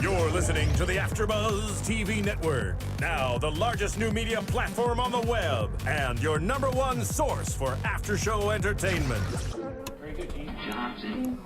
You're listening to the AfterBuzz TV network, now the largest new media platform on the web, and your number one source for after-show entertainment. Very good, Gene Johnson.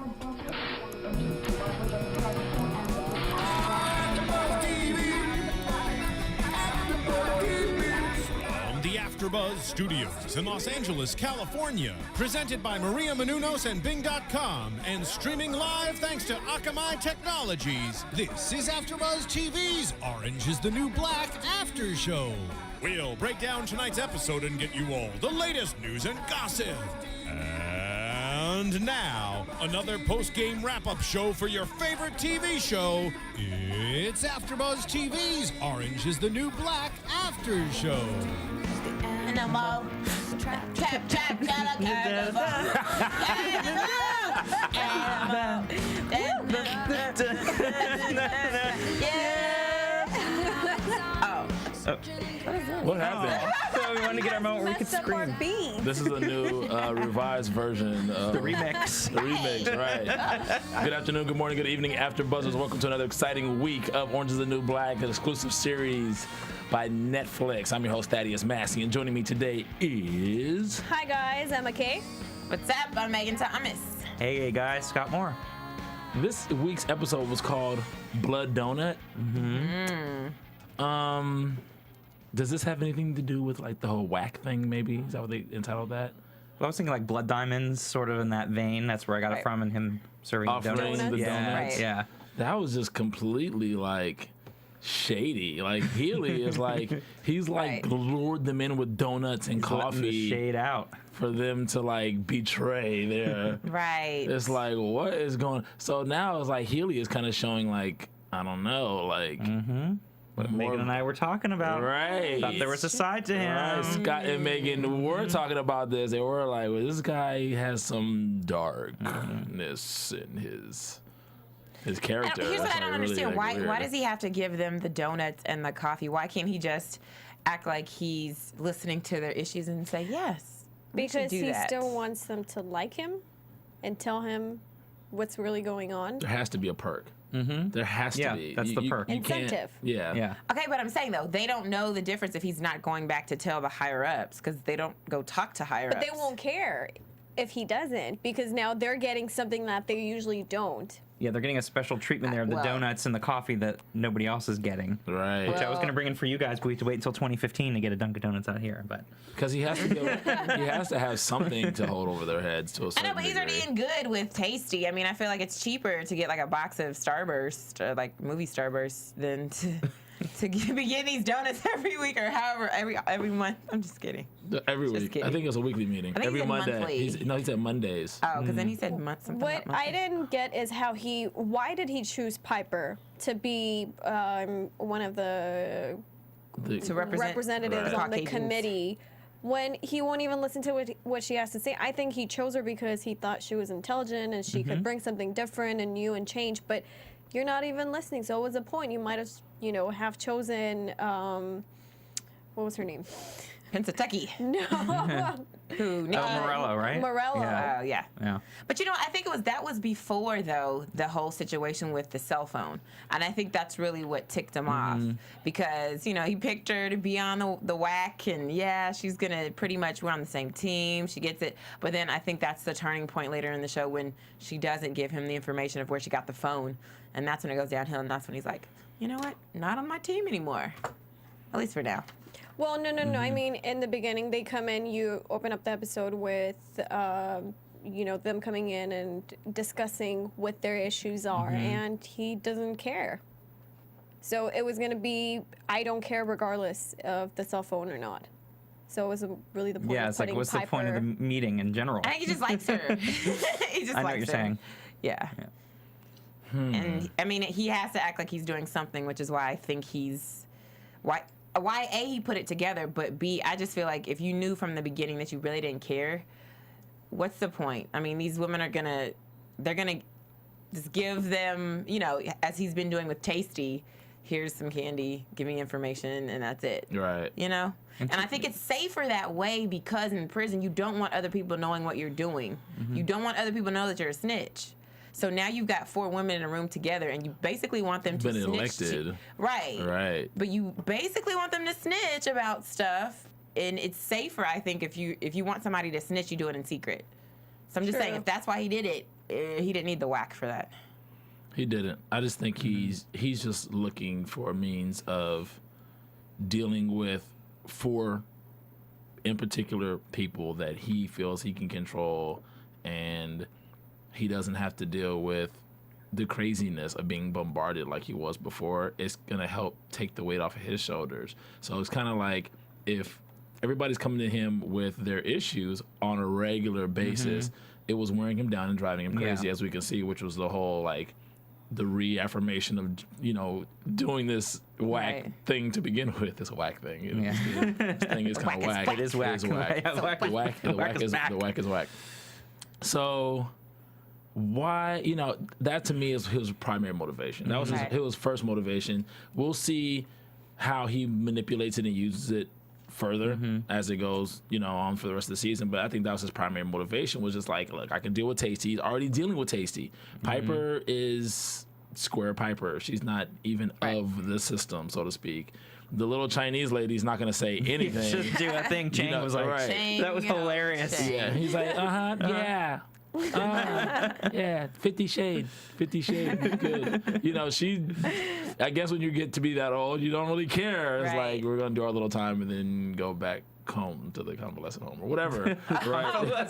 From the AfterBuzz Studios in Los Angeles, California, presented by Maria Menounos and Bing.com, and streaming live thanks to Akamai Technologies. This is AfterBuzz TV's Orange is the New Black After Show. We'll break down tonight's episode and get you all the latest news and gossip. And now, another post-game wrap-up show for your favorite TV show. It's AfterBuzz TV's Orange is the New Black After Show. Animal. Trap, gotta What happened? So we wanted to get our moment where we could scream. This is a new revised version of The remix. The remix, right. Good afternoon, good morning, good evening, AfterBuzzers. Welcome to another exciting week of Orange is the New Black, an exclusive series by Netflix. I'm your host, Thaddeus Massey, and joining me today is... Hi guys, I'm Kay. What's up? I'm Megan Thomas. Hey guys, Scott Moore. This week's episode was called Blood Donut. Does this have anything to do with like the whole whack thing, maybe? Is that what they entitled that? Well, I was thinking like Blood Diamonds, sort of in that vein. That's where I got it from, and him serving Offering donuts. the Yeah, donuts. Right. yeah. That was just completely like shady. Like Healy is like he's like Right. lured them in with donuts and He's letting the coffee shade out. for them to like betray their. Right. It's like what is going? So now it's like Healy is kind of showing like I don't know like. What More- Megan and I were talking about. Right. Thought there was a side to him. Right, Scott and Megan were talking about this. They were like, well, this guy has some darkness in his character. Here's what That's I don't really, understand. like, Why weird. does he have to give them the donuts and the coffee? Why can't he just act like he's listening to their issues and say, yes, we should Because do he that. still wants them to like him and tell him what's really going on. There has to be a perk. There has Yeah, to be. that's the perk. You can't- Incentive. Yeah. Yeah. Okay, but I'm saying, though, they don't know the difference if he's not going back to tell the higher-ups because they don't go talk to higher-ups. But they won't care if he doesn't because now they're getting something that they usually don't. Yeah, they're getting a special treatment there of the Well- donuts and the coffee that nobody else is getting. Right. Which I was Well- going to bring in for you guys, but we have to wait until 2015 to get a Dunkin' Donuts out here. But Because he has to he has to have something to hold over their heads to a I certain know, but he's already degree. in good with Tasty. I mean, I feel like it's cheaper to get like a box of Starburst, or like movie Starburst, than to be getting these donuts every week or however every month. I'm just kidding. Every Just week. I kidding. think it's a weekly meeting. I think he Every said Monday. monthly. He said Mondays. Oh, because then he said something What about monthly. I didn't get is why did he choose Piper to be one of the To represent representatives Right. on the Caucasians. committee when he won't even listen to what she has to say? I think he chose her because he thought she was intelligent and she could bring something different and new and change, but you're not even listening. So what was the point? You might have chosen what was her name? Pennsatucky. No. Who? Nikki? Morello, right? Morello. Yeah. Oh, yeah. Yeah. But I think that was before though the whole situation with the cell phone, and I think that's really what ticked him off because he picked her to be on the whack, and yeah, she's gonna pretty much we're on the same team. She gets it, but then I think that's the turning point later in the show when she doesn't give him the information of where she got the phone, and that's when it goes downhill, and that's when he's like, you know what, not on my team anymore, at least for now. Well, no. I mean, in the beginning, they come in. You open up the episode with, them coming in and discussing what their issues are, and he doesn't care. So it was going to be, I don't care regardless of the cell phone or not. So it was really the point Yeah, of it's like, putting what's the point of the Piper- meetion in general? I think he just likes her. He just I know likes what you're her. saying. Yeah. And I mean, he has to act like he's doing something, which is why I think why A, he put it together, but B, I just feel like if you knew from the beginning that you really didn't care, what's the point? I mean, these women they're gonna just give them, as he's been doing with Tasty, here's some candy, give me information, and that's it. Right. And I think it's safer that way because in prison you don't want other people knowing what you're doing. You don't want other people to know that you're a snitch. So now you've got 4 women in a room together, and you basically want them to Been snitch. elected. Right. But you basically want them to snitch about stuff, and it's safer, I think, if you want somebody to snitch, you do it in secret. So I'm just saying, if that's why he did it, he didn't need the whack for that. He didn't. I just think he's just looking for a means of dealing with 4 in particular people that he feels he can control, and he doesn't have to deal with the craziness of being bombarded like he was before. It's going to help take the weight off of his shoulders. So it's kind of like if everybody's coming to him with their issues on a regular basis, it was wearing him down and driving him crazy, as we can see, which was the whole, like, the reaffirmation of, you know, doing this whack thing to begin with. This whack thing. This thing is kind of whack. It is whack. It is whack. The whack is whack. So why, you know, that to me is his primary motivation. That was his first motivation. We'll see how he manipulates it and uses it further as it goes, you know, on for the rest of the season. But I think that was his primary motivation, was just like, look, I can deal with Tasty. He's already dealing with Tasty. Piper is square Piper. She's not even of the system, so to speak. The little Chinese lady's not going to say anything. Just do a thing. Chang was like, that was hilarious. Chang. Yeah, he's like, yeah. Yeah, 50 Shades, good. You know, I guess when you get to be that old, you don't really care. It's like, we're going to do our little time and then go back home to the convalescent home or whatever. Right?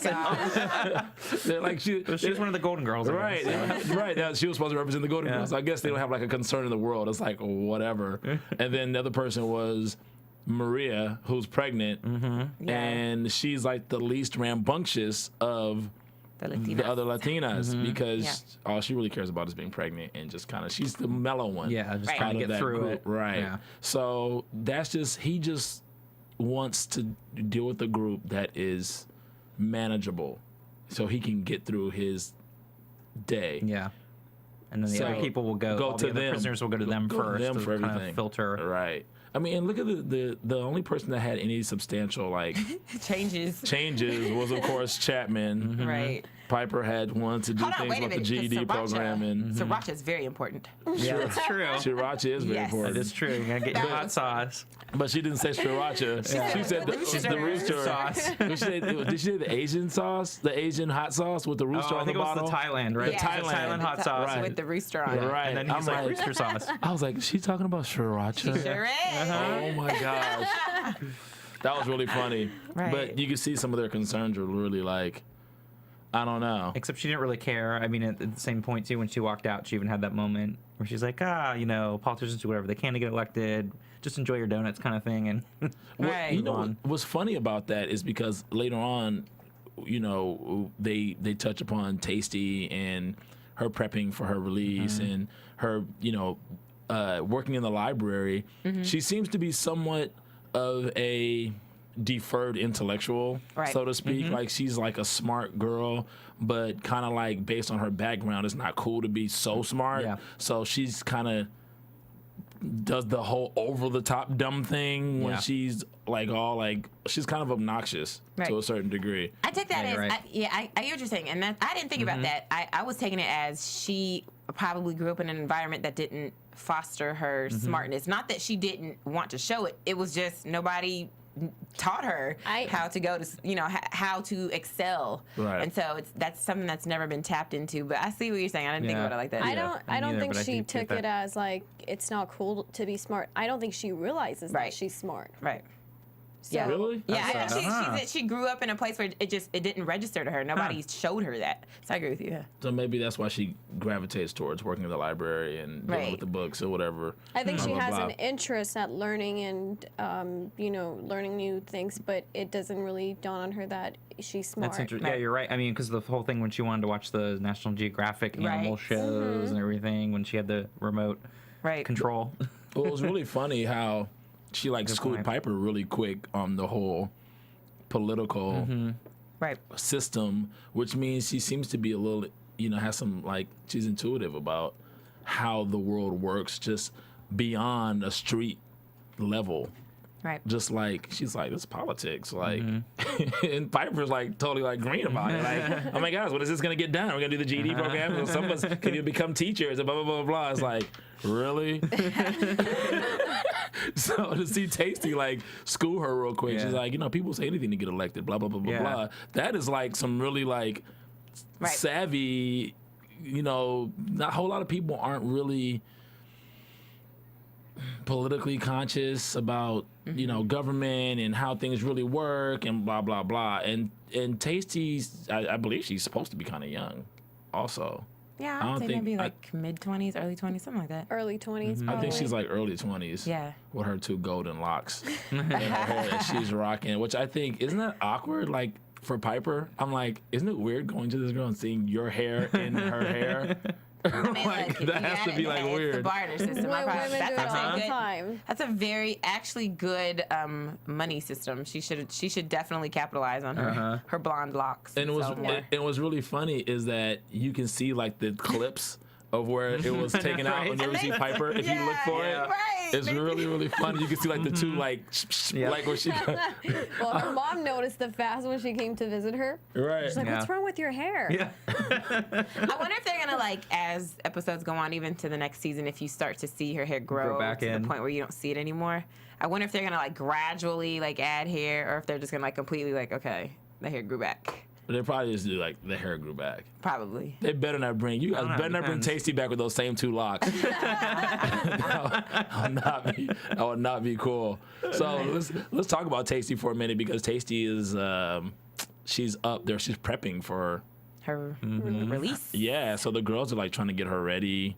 They're like, she was one of the Golden Girls. Right. Yeah, she was supposed to represent the Golden Girls. So I guess they don't have like a concern in the world. It's like, whatever. And then the other person was Maria, who's pregnant, and she's like the least rambunctious of the other Latinas, because all she really cares about is being pregnant and just kind of, she's the mellow one. Yeah, just trying to get through group. it. Right. Yeah. So that's just, he just wants to deal with a group that is manageable so he can get through his day. Yeah. And then the other people will go all to the other them. prisoners will go to them first. Them for kind everything. of filter. Right. I mean, and look at the only person that had any substantial like changes was of course Chapman. Right. Piper had wanted to do things like the GED program, and Sriracha is very important. Yeah, that's true. Sriracha is very important. That is true. You gotta get your hot sauce. But she didn't say sriracha. She said the rooster sauce. Did she say the Asian sauce? The Asian hot sauce with the rooster on the bottle? I think it was the Thailand, right? The Thailand hot sauce. With the rooster on it. Right. And then he's like, rooster sauce. I was like, is she talking about sriracha? Sure is. Oh my gosh. That was really funny. Right. But you could see some of their concerns were really like, I don't know. Except she didn't really care. I mean, at the same point, too, when she walked out, she even had that moment where she's like, you know, politicians do whatever they can to get elected. Just enjoy your donuts kind of thing. And Right. You know, what's funny about that is because later on, you know, they touch upon Tasty and her prepping for her release and her, you know, working in the library. She seems to be somewhat of a deferred intellectual, so to speak. Like, she's like a smart girl, but kind of like based on her background, it's not cool to be so smart. So she's kind of does the whole over the top dumb thing when she's like all like, she's kind of obnoxious to a certain degree. I take that as I hear what you're saying, and that I didn't think about that. I was taking it as she probably grew up in an environment that didn't foster her smartness. Not that she didn't want to show it. It was just nobody taught her how to go to, you know, how to excel. Right. And so that's something that's never been tapped into. But I see what you're saying. I didn't think about it like that. I don't think she took it as like, it's not cool to be smart. I don't think she realizes that she's smart. Right. So, Yeah. Really? Yeah, I think she grew up in a place where it didn't register to her. Nobody showed her that. So I agree with you. Yeah. So maybe that's why she gravitates towards working in the library and dealing with the books or whatever. I think she has an interest at learning and, you know, learning new things, but it doesn't really dawn on her that she's smart. That's interesting. Yeah, you're right. I mean, because the whole thing when she wanted to watch the National Geographic animal shows and everything, when she had the remote control. Well, it was really funny how she like schooled Piper really quick on the whole political system, which means she seems to be a little, you know, has some like, she's intuitive about how the world works just beyond a street level. Right. Just like she's like, this is politics, like, and Piper's like totally like green about it, like, oh my gosh, what is this gonna get done? We're gonna do the GED program, and some of us can even become teachers, and blah blah blah blah. It's like, really? So to see Tasty like school her real quick, she's like, people say anything to get elected, blah blah blah blah blah. That is like some really like savvy, not a whole lot of people aren't really politically conscious about government and how things really work and blah blah blah. And Tasty's, I believe she's supposed to be kind of young, also. Yeah, I would say maybe like mid-20s, early 20s, something like that. Early 20s. I think she's like early 20s. Yeah. With her 2 golden locks and her hair that she's rocking, which I think, isn't that awkward? Like for Piper, I'm like, isn't it weird going to this girl and seeing your hair in her hair? I mean, like, that has to be like it's weird. the barter system. Women do it all the good. time. That's a very actually good money system. She should definitely capitalize on her blonde locks. And it was really funny is that you can see like the clips of where it was taken out when you see Piper. If you look for it, it's really really funny. You can see like the two like where she. Well, her mom noticed the fast when she came to visit her. Right. She's like, "What's wrong with your hair?" Yeah. I wonder if they're gonna as episodes go on, even to the next season, if you start to see her hair grow back to in. the point where you don't see it anymore. I wonder if they're gonna gradually add hair, or if they're just gonna completely okay, the hair grew back. They probably just do the hair grew back. Probably. They better not bring you guys better not bring Tasty back with those same 2 locks. That would not be cool. So let's talk about Tasty for a minute, because Tasty is she's up there. She's prepping for her release. Yeah. So the girls are trying to get her ready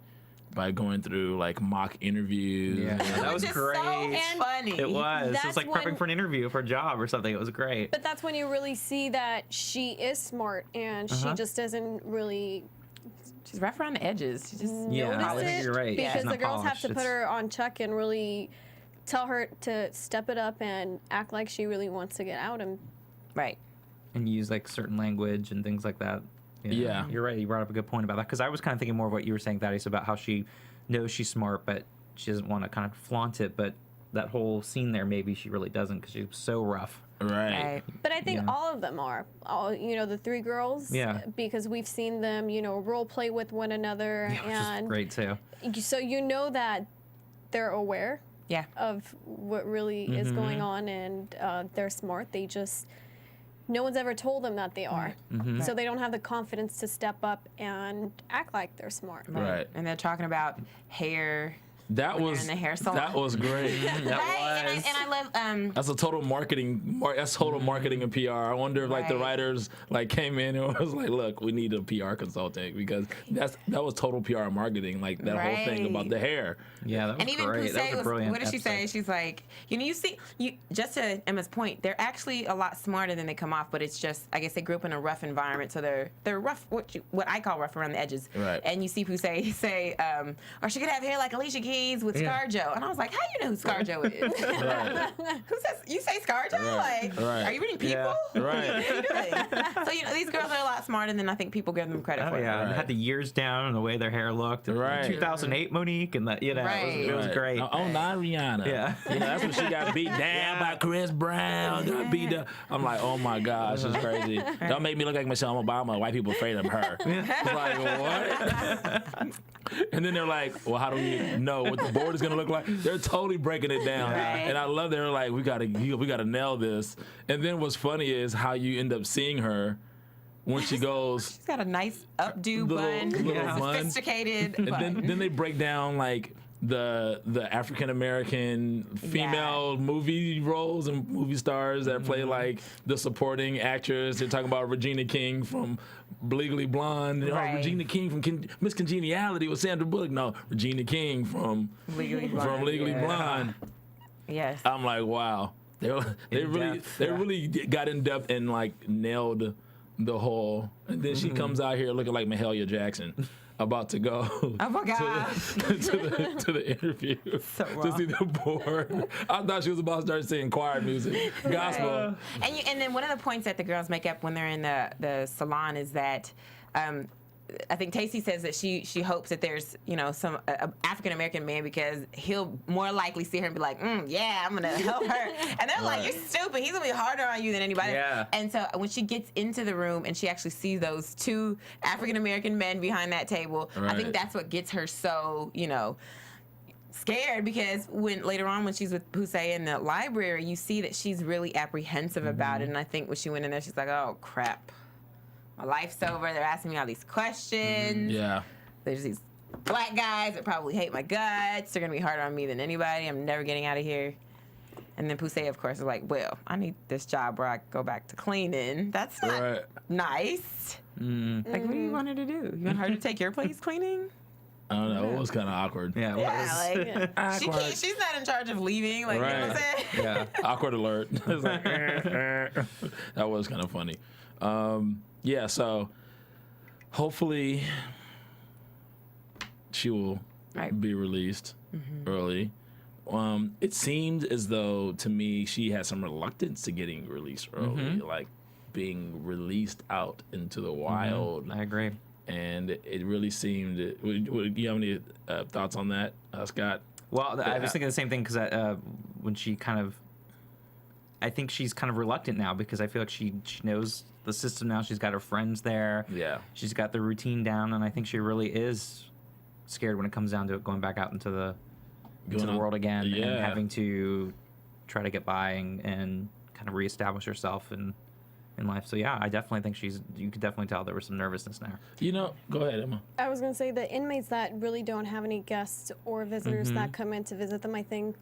by going through mock interviews. Yeah, that was great. So funny. It was. It was That's like prepping when- for an interview for a job or something. It was great. But that's when you really see that she is smart and she just doesn't really She's rough around the edges. She just notice I think it you're right. because She's the not girls have polished. to put her on check and really tell her to step it up and act like she really wants to get out and right. And use certain language and things like that. Yeah. You're right. You brought up a good point about that, because I was kind of thinking more of what you were saying, Thaddeus, about how she knows she's smart, but she doesn't want to kind of flaunt it. But that whole scene there, maybe she really doesn't, because she was so rough. Right. But I think Yeah. all of them are, the 3 girls. Yeah. Because we've seen them, role play with one another, Which is and great too. so that they're aware Yeah. of what really is going on, and they're smart. They just no one's ever told them that they are, so they don't have the confidence to step up and act like they're smart. Right. And they're talking about hair. That when they're was in the hair salon. that was great. Right. And I love That's a total marketing. That's total marketing and PR. I wonder if the Right. writers came in and was like, "Look, we need a PR consultant," because that was total PR marketing. That whole thing about the hair. Yeah, that was and even great. That Poussey was a brilliant what did she say? episode. She's like, you see, just to Emma's point, they're actually a lot smarter than they come off, but it's just, I guess they grew up in a rough environment, so they're rough, what I call rough around the edges. Right. And you see Poussey say, or she could have hair like Alicia Keys with ScarJo. And I was like, how you know who ScarJo is? Right. Who says, you say ScarJo? Right. Right. Are you reading People? Yeah. Right. What are you doing? So, these girls are a lot smarter than I think people give them credit Oh for. yeah, and Right. they had the years down and the way their hair looked. Right. 2008 Monique, and that it was Right. great. Oh, not Rihanna. Yeah. That's when she got beat down by Chris Brown. Got beat down. I'm like, oh my gosh, it's crazy. Don't make me look like Michelle Obama. White people afraid of her. It's like, what? And then they're like, well, how do we know what the board is gonna look like? They're totally breaking it down. Right. And I love they're like, we gotta nail this. And then what's funny is how you end up seeing her when she goes. She's got a nice updo Little- bun, little bun. sophisticated And bun. then they break down the African American female movie roles and movie stars that play the supporting actress. They're talking about Regina King from Legally Blonde. Right. Regina King from Miss Congeniality with Sandra Bullock. No, Regina King from Legally Blonde. Legally Blonde. Yes. I'm like, wow. They really got in depth and nailed the whole. And then she comes out here looking like Mahalia Jackson, about to go. Oh my gosh. to the interview to see the board. I thought she was about to start singing choir music, gospel. And then one of the points that the girls make up when they're in the salon is that I think Tasty says that she hopes that there's, you know, some African American man because he'll more likely see her and be like, yeah, I'm gonna help her. And they're like, you're stupid. He's gonna be harder on you than anybody. Yeah. And so when she gets into the room and she actually sees those two African American men behind that table, I think that's what gets her so, you know, scared, because when later on when she's with Hussein in the library, you see that she's really apprehensive about it. And I think when she went in there, she's like, oh crap. My life's over. They're asking me all these questions. Yeah. There's these black guys that probably hate my guts. They're going to be harder on me than anybody. I'm never getting out of here. And then Poussey, of course, is like, well, I need this job where I go back to cleaning. That's not nice. Like, what do you want her to do? You want her to take your place cleaning? I don't know. It was kind of awkward. Yeah, it was. Like, she's not in charge of leaving. Like, you know what I'm saying? Yeah. Awkward alert. It was like, that was kind of funny. Yeah, so hopefully she will be released early. It seemed as though, to me, she had some reluctance to getting released early, like being released out into the wild. I agree. And it really seemed. Do you have any thoughts on that, Scott? Well, I was thinking the same thing because when she kind of, I think she's kind of reluctant now because I feel like she knows the system now. She's got her friends there. Yeah. She's got the routine down, and I think she really is scared when it comes down to it, going back out into the world again and having to try to get by and kind of reestablish herself in life. So yeah, I definitely think you could definitely tell there was some nervousness there. You know, go ahead, Emma. I was going to say the inmates that really don't have any guests or visitors that come in to visit them, I think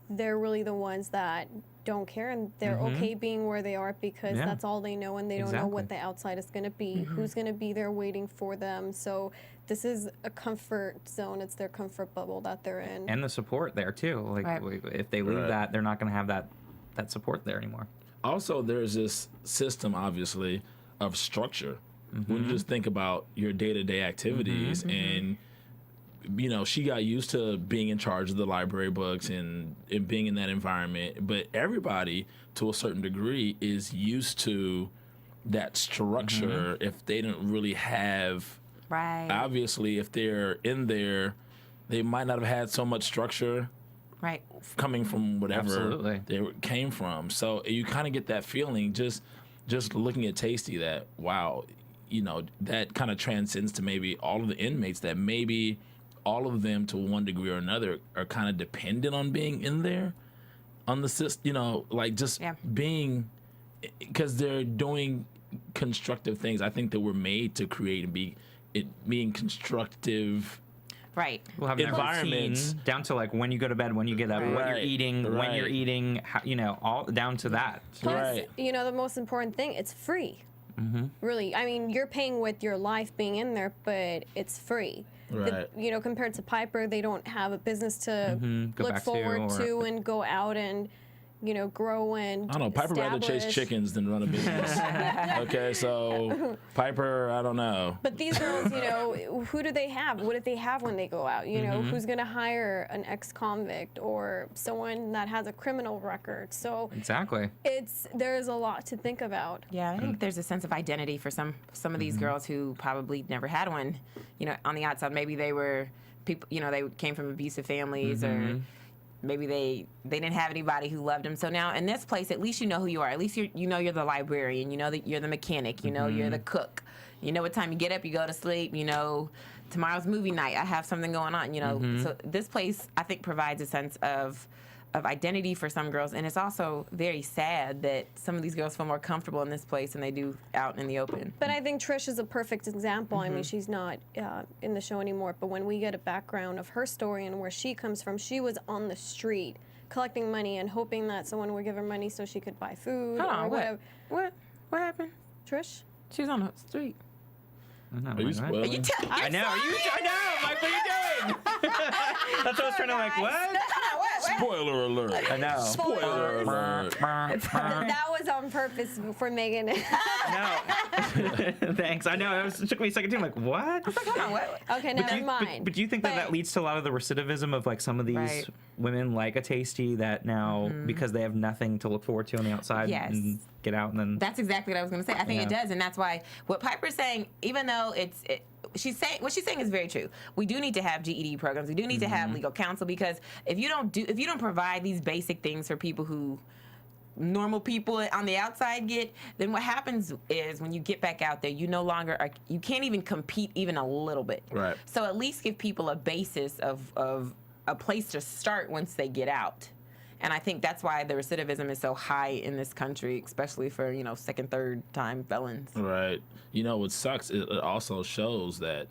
they're really the ones that don't care, and they're okay being where they are because that's all they know, and they don't know what the outside is going to be, who's going to be there waiting for them. So this is a comfort zone. It's their comfort bubble that they're in. And the support there too. Like if they leave that, they're not going to have that support there anymore. Also, there's this system, obviously, of structure. When you just think about your day-to-day activities, and you know, she got used to being in charge of the library books and being in that environment. But everybody, to a certain degree, is used to that structure. If they don't really have, obviously, if they're in there, they might not have had so much structure. Coming from whatever they came from. So you kind of get that feeling just looking at Tasty that, wow, you know, that kind of transcends to maybe all of the inmates, that maybe all of them to one degree or another are kind of dependent on being in there on the system, you know, like just being, because they're doing constructive things. I think that we're made to create and being constructive. We'll have environments down to like when you go to bed, when you get up, what you're eating, when you're eating, how, you know, all down to that. Plus, you know, the most important thing, it's free. Really, I mean, you're paying with your life being in there, but it's free. You know, compared to Piper, they don't have a business to look forward to and go out and, you know, grow and I don't know. Piper rather chase chickens than run a business. Okay, so Piper, I don't know. But these girls, you know, who do they have? What do they have when they go out? You know, who's going to hire an ex-convict or someone that has a criminal record? So there's a lot to think about. Yeah, I think there's a sense of identity for some of these girls who probably never had one. You know, on the outside, maybe they were people. You know, they came from abusive families or. Maybe they didn't have anybody who loved them. So now in this place, at least you know who you are. At least you know you're the librarian. You know that you're the mechanic. You know you're the cook. You know what time you get up, you go to sleep. You know tomorrow's movie night. I have something going on. You know, so this place I think provides a sense of identity for some girls, and it's also very sad that some of these girls feel more comfortable in this place than they do out in the open. But I think Trish is a perfect example. I mean, she's not in the show anymore, but when we get a background of her story and where she comes from, she was on the street collecting money and hoping that someone would give her money so she could buy food or whatever. What happened? Trish? She was on the street. Are you spoiling? I know. I know, Mike. What are you doing? That's what I was trying to like. What? Spoiler alert. I know. Spoiler alert. That was on purpose for Megan. No. Thanks. I know. It took me a second too. I'm like, what? Okay, never mind. But do you think that leads to a lot of the recidivism of like some of these women like a Tasty that now because they have nothing to look forward to on the outside and get out and then. That's exactly what I was going to say. I think it does, and that's why what Piper's saying, even though she's saying what she's saying is very true. We do need to have GED programs. We do need to have legal counsel, because if you don't provide these basic things for people who normal people on the outside get, then what happens is when you get back out there, you no longer you can't even compete even a little bit. Right. So at least give people a basis of a place to start once they get out. And I think that's why the recidivism is so high in this country, especially for, second, third time felons. Right. What sucks, it also shows that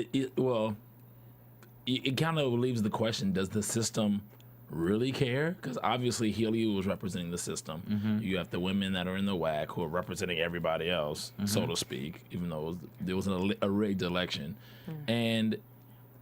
it kind of leaves the question, does the system really care? Because obviously Healy was representing the system. You have the women that are in the WAC who are representing everybody else, so to speak, even though there was a rigged election. And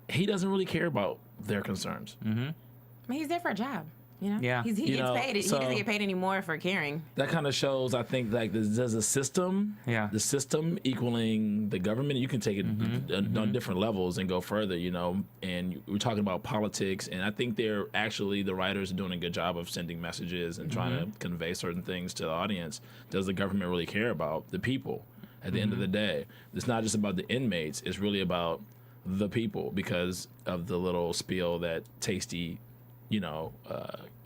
he doesn't really care about their concerns. I mean, he's there for a job, Yeah. He gets paid. So he doesn't get paid anymore for caring. that kind of shows, I think, like, does the system, the system equaling the government, you can take it on different levels and go further, and we're talking about politics, and I think the writers are doing a good job of sending messages and trying to convey certain things to the audience. Does the government really care about the people at the end of the day? It's not just about the inmates, it's really about the people, because of the little spiel that Tasty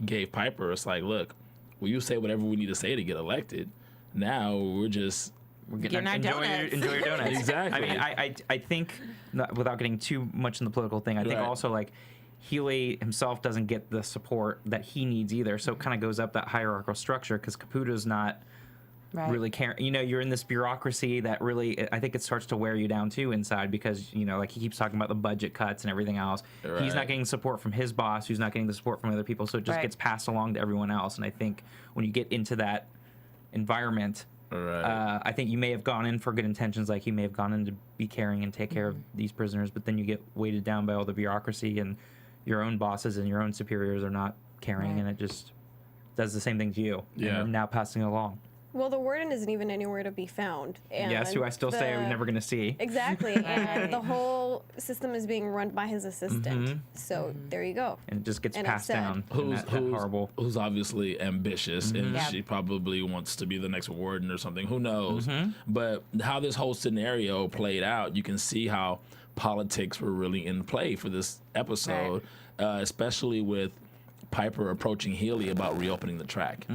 gave Piper. It's like, look, will you say whatever we need to say to get elected? Now we're getting our donuts. Enjoy your donuts. Exactly. I mean, I think, without getting too much in the political thing, I think also, like, Healy himself doesn't get the support that he needs either. So it kind of goes up that hierarchical structure, because Caputo's not really caring. You're in this bureaucracy that really, I think it starts to wear you down too inside, because, like, he keeps talking about the budget cuts and everything else. He's not getting support from his boss, who's not getting the support from other people, so it just gets passed along to everyone else. And I think when you get into that environment, I think you may have gone in for good intentions, like you may have gone in to be caring and take care of these prisoners, but then you get weighted down by all the bureaucracy, and your own bosses and your own superiors are not caring, and it just does the same thing to you. And you're now passing it along. Well, the warden isn't even anywhere to be found. And yes, who I still say we're never going to see. Exactly. And the whole system is being run by his assistant. So there you go. And it just gets passed down. Who's obviously ambitious, and she probably wants to be the next warden or something. Who knows? But how this whole scenario played out, you can see how politics were really in play for this episode, especially with Piper approaching Healy about reopening the track.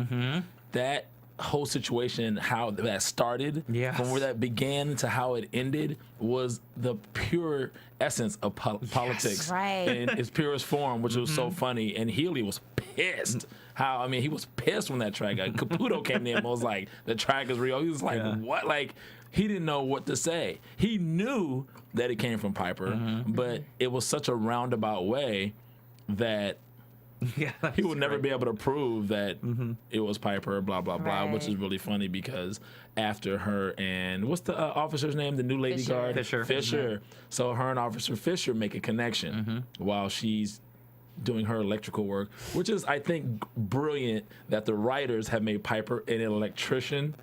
That whole situation, how that started, from where that began to how it ended, was the pure essence of politics in its purest form, which was so funny. And Healy was pissed. He was pissed when that track got. Caputo came in and was like, the track is real. He was like, what? Like, he didn't know what to say. He knew that it came from Piper, but it was such a roundabout way that he would never be able to prove that it was Piper, blah, blah, blah, which is really funny, because after her and, what's the officer's name? The new lady guard? Fischer. So her and Officer Fischer make a connection while she's doing her electrical work, which is, I think, brilliant that the writers have made Piper an electrician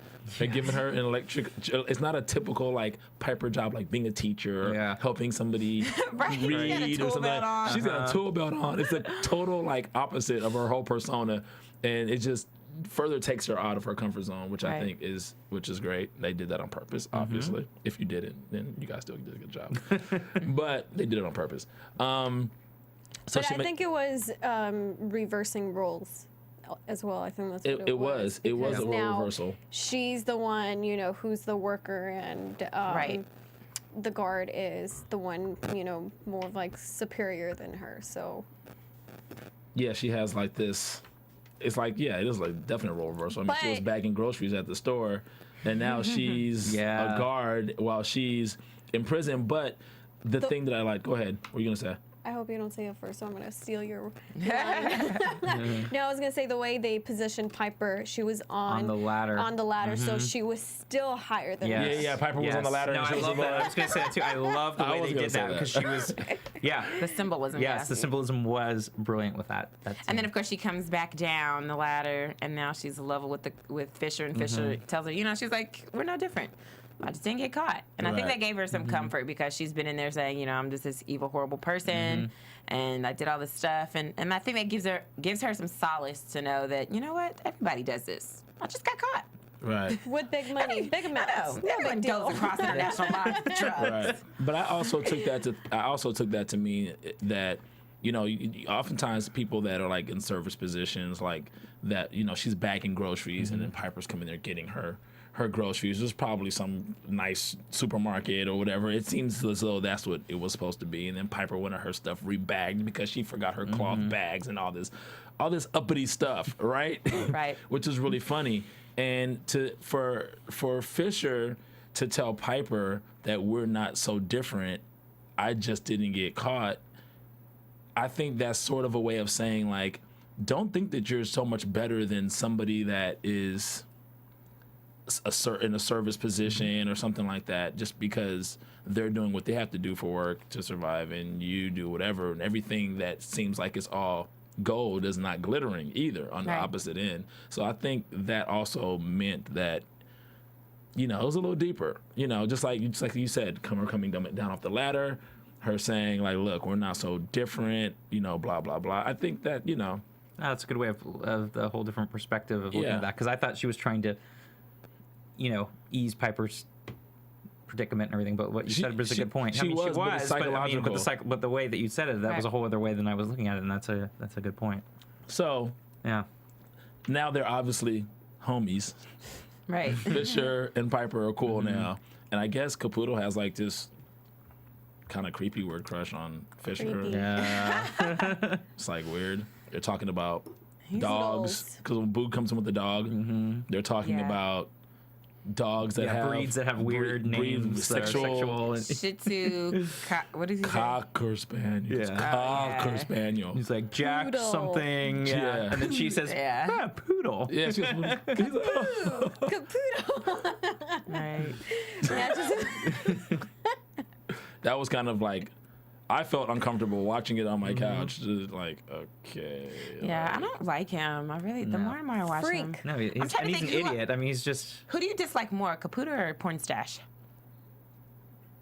and given her an electric. It's not a typical, like, Piper job, like being a teacher or helping somebody read or something. She's got a tool belt on. It's a total, like, opposite of her whole persona, and it just further takes her out of her comfort zone, which I think is great. They did that on purpose, obviously. If you didn't, then you guys still did a good job. But they did it on purpose. So but I think it was reversing roles as well. I think that's what it was. It was a role reversal. She's the one, who's the worker, and the guard is the one, more of like superior than her. So yeah, she has like this. It's like, it is like definite role reversal. I mean, she was bagging groceries at the store, and now she's a guard while she's in prison. But the thing that I like, go ahead. What are you gonna say? I hope you don't say it first, so I'm going to steal your line. No, I was going to say the way they positioned Piper, she was on the ladder. So she was still higher than her. Yeah, Piper was on the ladder. No, I love that. I was going to say that too. I love the way they did that, because she was, the symbolism. Yes, the symbolism was brilliant with that. And then, of course, she comes back down the ladder, and now she's level with Fischer, and Fischer tells her, she's like, we're no different. I just didn't get caught. And I think that gave her some comfort, because she's been in there saying, I'm just this evil, horrible person, and I did all this stuff. And I think that gives her some solace to know that, what, everybody does this. I just got caught. Right. With big money, big amounts. No Everyone big deal. goes across international lines with drugs. Right. But I also took that to mean that, you know, oftentimes people that are like in service positions, like that, you know, she's bagging groceries and then Piper's coming there getting her groceries. There's probably some nice supermarket or whatever. It seems as though that's what it was supposed to be. And then Piper wanted her stuff rebagged because she forgot her cloth bags and all this uppity stuff, right? Right. Which is really funny. And for Fischer to tell Piper that we're not so different, I just didn't get caught. I think that's sort of a way of saying, like, don't think that you're so much better than somebody that is in a service position or something like that, just because they're doing what they have to do for work to survive and you do whatever, and everything that seems like it's all gold is not glittering either on the opposite end. So I think that also meant that, you know, it was a little deeper, you know, just like you said, coming down off the ladder, her saying like, look, we're not so different, you know, blah, blah, blah. I think that, you know. That's a good way of the whole different perspective of looking at that, because I thought she was trying to, you know, ease Piper's predicament and everything, but what you said was a good point. She was, but it's psychological. But the way that you said it, that was a whole other way than I was looking at it, and that's a good point. So yeah, now they're obviously homies. Right. Fischer and Piper are cool now, and I guess Caputo has like this kind of creepy weird crush on Fischer. Creepy. yeah. It's like weird. They're talking about dogs because when Boo comes in with the dog, they're talking about dogs that have breeds that have weird names, that are sexual. Shih Tzu, what is he Cocker Spaniel. Cocker Spaniel. He's like Jack Poodle. something, and then she says, poodle. Yeah, she goes, he's like, oh. Caputo. Right. Yeah, just That was kind of like, I felt uncomfortable watching it on my couch. Just like, okay. Yeah, I don't like him. I really, the more and more I watch him. Freak. No, he's trying to an think idiot. I mean, he's just Who do you dislike more, Caputo or Porn Stash?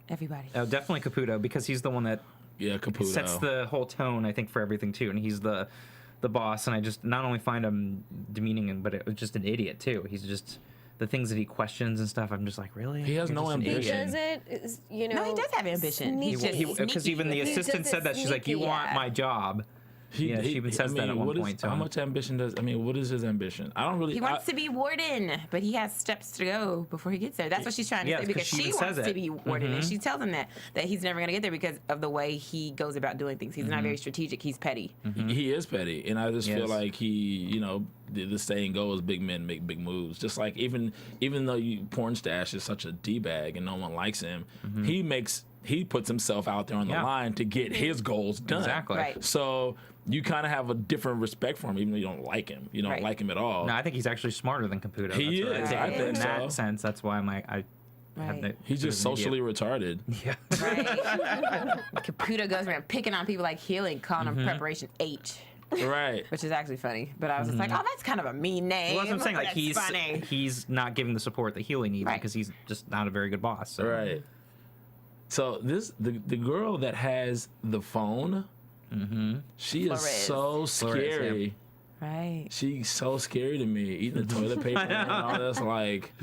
Everybody. definitely Caputo, because he's the one that Yeah, Caputo. sets the whole tone, I think, for everything too, and he's the boss. And I just not only find him demeaning, but it was just an idiot too. He's just the things that he questions and stuff. I'm just like, really? He has You're no just an he ambition. idiot. does it, you know. No, he does have ambition. He's just Because sneaky even the with it. assistant does it said that. She's like, you sneaky, want my job. She even says that at one point to How him. much ambition does? I mean, what is his ambition? I don't really. He wants to be warden, but he has steps to go before he gets there. That's what she's trying to Yeah, say, it's because 'cause she she even wants says to it. be warden, and she tells him that he's never going to get there because of the way he goes about doing things. He's not very strategic. He's petty. He is petty, and I just feel Yes. like he, you know, the saying goes, big men make big moves. Just like even though Porn Stash is such a d-bag and no one likes him, he puts himself out there on the line to get his goals done. Exactly. Right. So you kind of have a different respect for him, even though you don't like him. You don't like him at all. No, I think he's actually smarter than Caputo. He That's what is, think. I think In that so. sense, that's why I'm like, I have Right. He's just socially retarded. Yeah. Right. Caputo goes around picking on people like Healing, calling him Preparation H, Right. which is actually funny. But I was just like, oh, that's kind of a mean name. Well, that's what I'm saying. Like That's funny. he's not giving the support that Healing needs, Right. because he's just not a very good boss. So. Right. So the girl that has the phone, she is Flores. so scary. Right. She's so scary to me. Eating the toilet paper and all this, like,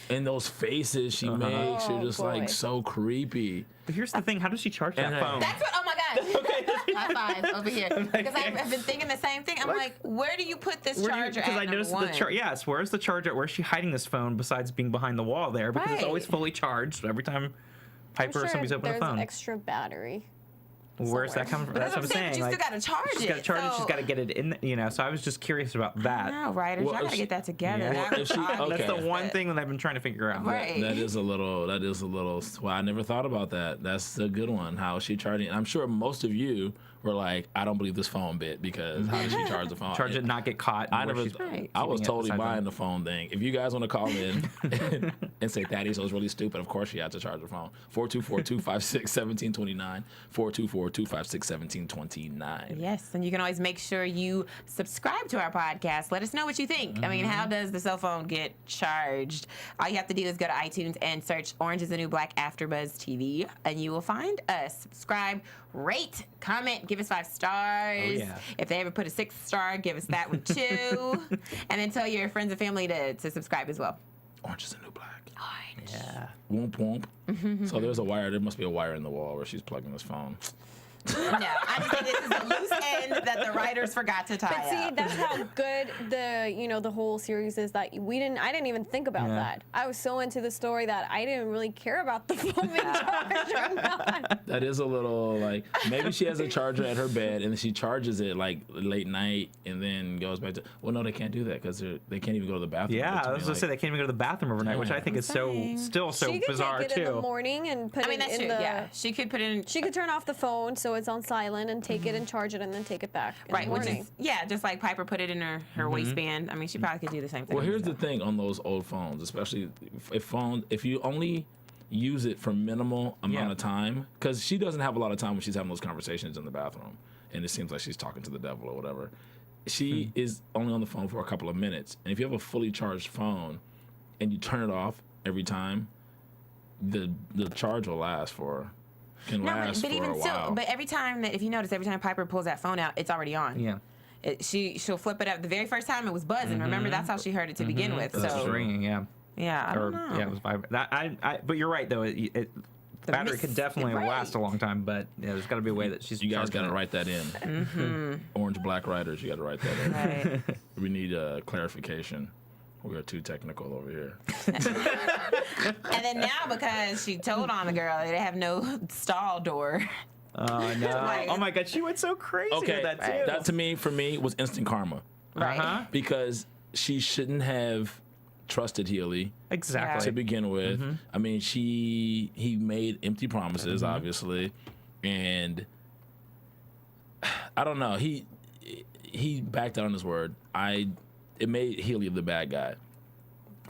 and those faces she makes, you're just like boy. so creepy. But here's the thing: how does she charge that And phone? That's what. Oh my God! High five over here. Because I've been thinking the same thing. I'm like, where do you put this charger? Because at, I noticed number the one? charger. Yes, where's the charger? Where's she hiding this phone besides being behind the wall there? Because it's always Right. fully charged every time Piper or somebody's open there's the phone. extra battery. Where's that coming from? That's what I'm saying. But you still gotta charge she's it. got to charge it. She's so- got to get it in. You know. So I was just curious about that. No, writers, Well, y'all if gotta she- get that together. Well, That if was she- obvious. That's okay. the one thing that I've been trying to figure out. Right. That is a little. Well, I never thought about that. That's a good one. How is she charging? I'm sure most of you were like, I don't believe this phone bit, because how does she charge the phone? Charge it, not get caught. I where never. she's Right. I was keeping it totally beside buying them. the phone thing. If you guys want to call in and say Thaddeus was really stupid. Of course she had to charge her phone. 424-256-1729. 424-256-1729. Yes, and you can always make sure you subscribe to our podcast. Let us know what you think. I mean, how does the cell phone get charged? All you have to do is go to iTunes and search Orange is the New Black AfterBuzz TV, and you will find us. Subscribe, rate, comment, give us 5 stars. Oh, yeah. If they ever put a 6 star, give us that one too. And then tell your friends and family to subscribe as well. Orange is the New Black. Orange. Yeah. Whoomp whoomp. So there's a wire. There must be a wire in the wall where she's plugging this phone. No, I just think this is a loose end that the writers forgot to tie But see, up. that's how good the whole series is. That I didn't even think about that. I was so into the story that I didn't really care about the phone being charged or not. That is a little like, maybe she has a charger at her bed and she charges it like late night and then goes back to, well, no, they can't do that because they can't even go to the bathroom. Yeah, I was going to say they can't even go to the bathroom overnight, which I think is so She could bizarre take it too. in the morning and put it that's in true. the. Yeah, she could put it in. She could turn off the phone so it's on silent and take it and charge it and then take it back in Right, the which morning. is just like Piper put it in her waistband. I mean, she probably could do the same thing. Well, here's the thing on those old phones, especially if you only use it for minimal amount of time, because she doesn't have a lot of time when she's having those conversations in the bathroom, and it seems like she's talking to the devil or whatever. She is only on the phone for a couple of minutes, and if you have a fully charged phone and you turn it off every time, the charge will last for. Can last but for even a still, while. but every time that, if you notice, every time Piper pulls that phone out, it's already on. Yeah. She'll flip it up. The very first time it was buzzing. Remember, that's how she heard it to begin with. That's So ringing, yeah. yeah, I don't know. Yeah, it was vibrating. But you're right though. The battery could definitely last a long time, but there's got to be a way that she's. You guys got to charging it. write that in. Orange Black Writers, you got to write that in. Right. We need clarification. We are too technical over here. And then now, because she told on the girl, they have no stall door. Oh no! Like- Oh my God, she went so crazy Okay, with that too. that for me was instant karma. Right. Uh-huh. Because she shouldn't have trusted Healy Exactly. to begin with. I mean, he made empty promises, obviously, and I don't know. He backed out on his word. It made Healy the bad guy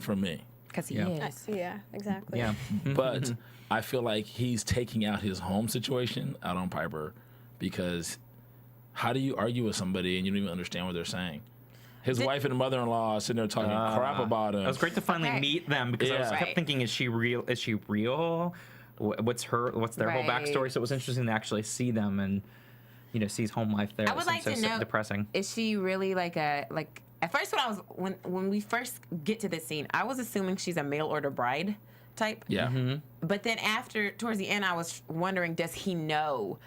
for me. Because he Yeah. is. Yeah, exactly. Yeah. But I feel like he's taking out his home situation out on Piper, because how do you argue with somebody and you don't even understand what they're saying? His wife and mother-in-law are sitting there talking crap about him. It was great to finally Okay. meet them because I was Yeah. kept thinking, is she real? Is she real? What's their whole Right. backstory? So it was interesting to actually see them and see his home life there. I would It like seems to so know, depressing. is she really like at first when we first get to this scene, I was assuming she's a mail order bride type. Yeah. But then towards the end, I was wondering, does he know?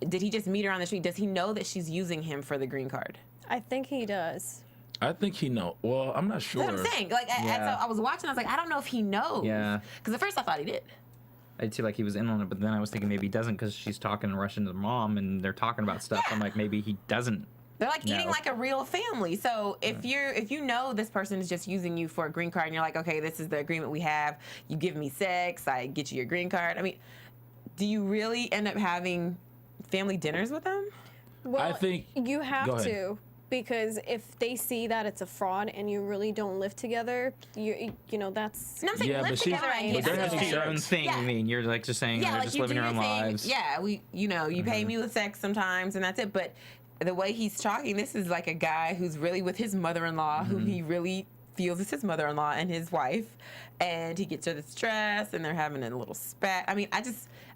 Did he just meet her on the street? Does he know that she's using him for the green card? I think he does. I think he knows. Well, I'm not sure. That's what I'm saying. Like, Yeah. I was watching, I was like, I don't know if he knows. Yeah. Because at first I thought he did. I did feel like he was in on it, but then I was thinking maybe he doesn't because she's talking Russian to the mom and they're talking about stuff. I'm like, maybe he doesn't. They're like eating No. like a real family. So if you know this person is just using you for a green card and you're like, okay, this is the agreement we have. You give me sex, I get you your green card. I mean, do you really end up having family dinners with them? Well, I think- you Go have ahead. to, because if they see that it's a fraud and you really don't live together, you know that's. And I'm saying Yeah, live but she- together. I but get they're it. having It's your own sex. thing. Yeah. I mean, you're like just saying Yeah, they're like just you living do their your own thing. lives. Yeah, you pay me with sex sometimes, and that's it. But the way he's talking, this is like a guy who's really with his mother-in-law, who he really feels is his mother-in-law and his wife, and he gets her this dress, and they're having a little spat. I mean, I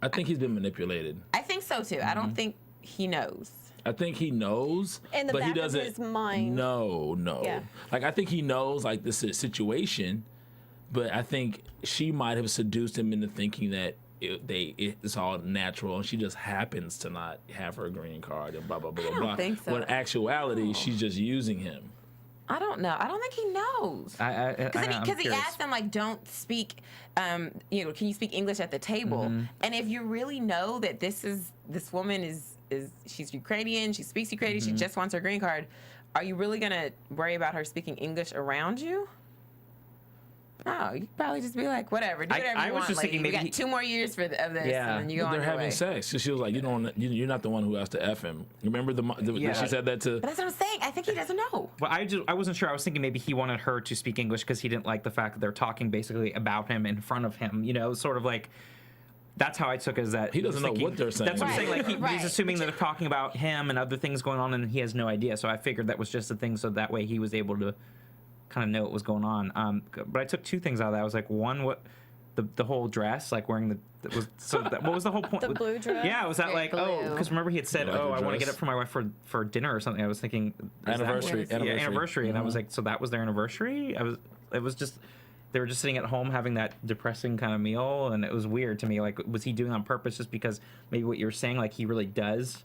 think he's been manipulated. think so too. I don't think he knows. I think he knows, In the but he back of doesn't. his mind. No. Yeah. Like, I think he knows, like, this situation, but I think she might have seduced him into thinking that it's all natural, and she just happens to not have her green card and blah blah blah blah blah. think so. When in actuality, she's just using him. I don't know. I don't think he knows. Because he asked them, like, don't speak, can you speak English at the table? And if you really know that this woman is she's Ukrainian, she speaks Ukrainian, she just wants her green card, are you really going to worry about her speaking English around you? Oh, you could probably just be like, whatever, do whatever I you was want. just thinking we maybe got 2 more years of this, and then you go But on they're your having way. sex. So she was like, you're not the one who has to F him. Remember she said that to. But that's what I'm saying. I think he doesn't know. But I wasn't sure. I was thinking maybe he wanted her to speak English because he didn't like the fact that they're talking basically about him in front of him. You know, sort of like. That's how I took it, is that He doesn't know what they're saying. That's what I'm saying. Like Right. he's assuming that they're talking about him and other things going on, and he has no idea. So I figured that was just a thing, so that way he was able to kind of know what was going on. But I took 2 things out of that. I was like, one, what the whole dress, like wearing what was the whole point? The blue dress? Yeah, was that Very like blue. because remember he had said, Like the I want to dress? get up for my wife for dinner or something. I was thinking Anniversary. anniversary, and I was like, so that was their anniversary. It was just. They were just sitting at home having that depressing kind of meal, and it was weird to me. Like, was he doing it on purpose just because maybe what you were saying, like, he really does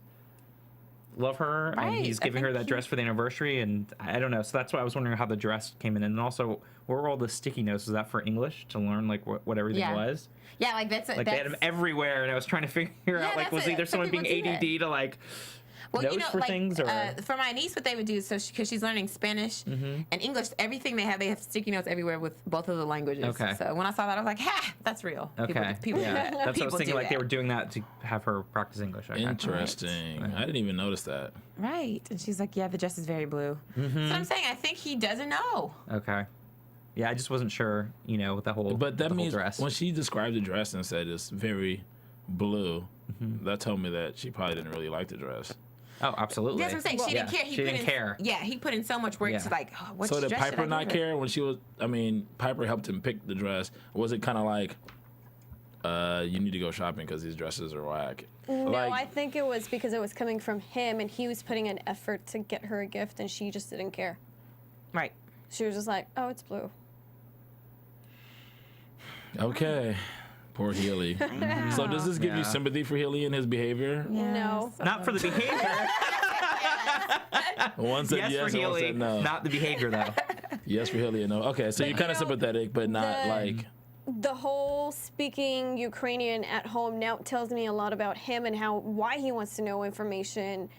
love her, Right. and he's I giving her think that dress for the anniversary, and I don't know. So that's why I was wondering how the dress came in. And also, where were all the sticky notes? Was that for English to learn, like, what everything Yeah. was? Yeah, like that's Like, they had them everywhere, and I was trying to figure out, like, that's was it. either Some someone being people do that. ADD to, like, notes for things, or... for my niece, what they would do is because she's learning Spanish and English, everything they have sticky notes everywhere with both of the languages. Okay. So when I saw that, I was like, ha, that's real. Okay. People do that. That's what I was People thinking, do like, they that. were doing that to have her practice English. Okay. Interesting. I didn't even notice that. Right. And she's like, yeah, the dress is very blue. So I'm saying, I think he doesn't know. Okay. Yeah, I just wasn't sure, you know, with the whole But that the whole means dress. when she described the dress and said it's very blue, that told me that she probably didn't really like the dress. Oh, absolutely. That's what I'm saying. She didn't care. She didn't care. Yeah, he put in so much work Yeah. to like, oh, what So did dress should Piper I not give her? care when she was? I mean, Piper helped him pick the dress. Was it kind of like, you need to go shopping because these dresses are whack? No, I think it was because it was coming from him, and he was putting an effort to get her a gift, and she just didn't care. Right. She was just like, oh, it's blue. Okay. Poor Healy. So does this give you Yeah. sympathy for Healy and his behavior? No. Not for the behavior. One said yes, yes, for and one Healy, said no. not the behavior though. Yes for Healy and no. Okay, so But you're kind of you know, sympathetic, but not the- like. The whole speaking Ukrainian at home now tells me a lot about him and why he wants to know information,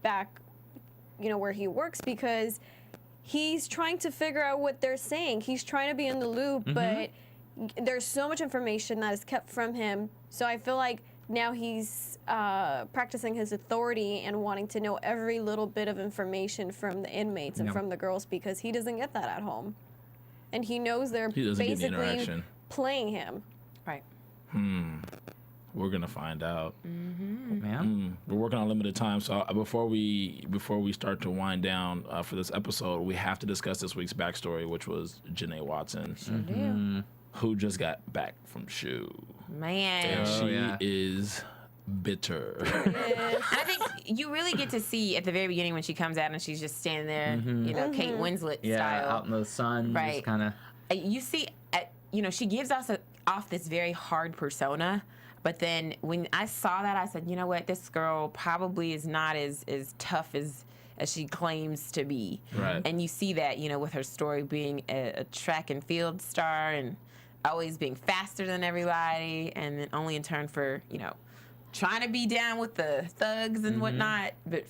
back, where he works, because he's trying to figure out what they're saying. He's trying to be in the loop, but there's so much information that is kept from him. So I feel like now he's practicing his authority and wanting to know every little bit of information from the inmates and Yeah. from the girls, because he doesn't get that at home. And he knows they're He doesn't get the basically interaction. playing him. Right. We're gonna find out. Man. We're working on limited time, so before we start to wind down for this episode, we have to discuss this week's backstory, which was Janae Watson, who just got back from SHU, Man. and Oh, she yeah. is bitter. I think you really get to see at the very beginning when she comes out and she's just standing there, Kate Winslet Yeah, style. out in the sun, Right. just kind of. You see, she gives us off this very hard persona, but then when I saw that, I said, you know what, this girl probably is not as tough as she claims to be. Right. And you see that, with her story being a track and field star and always being faster than everybody, and then only in turn for, trying to be down with the thugs and whatnot, but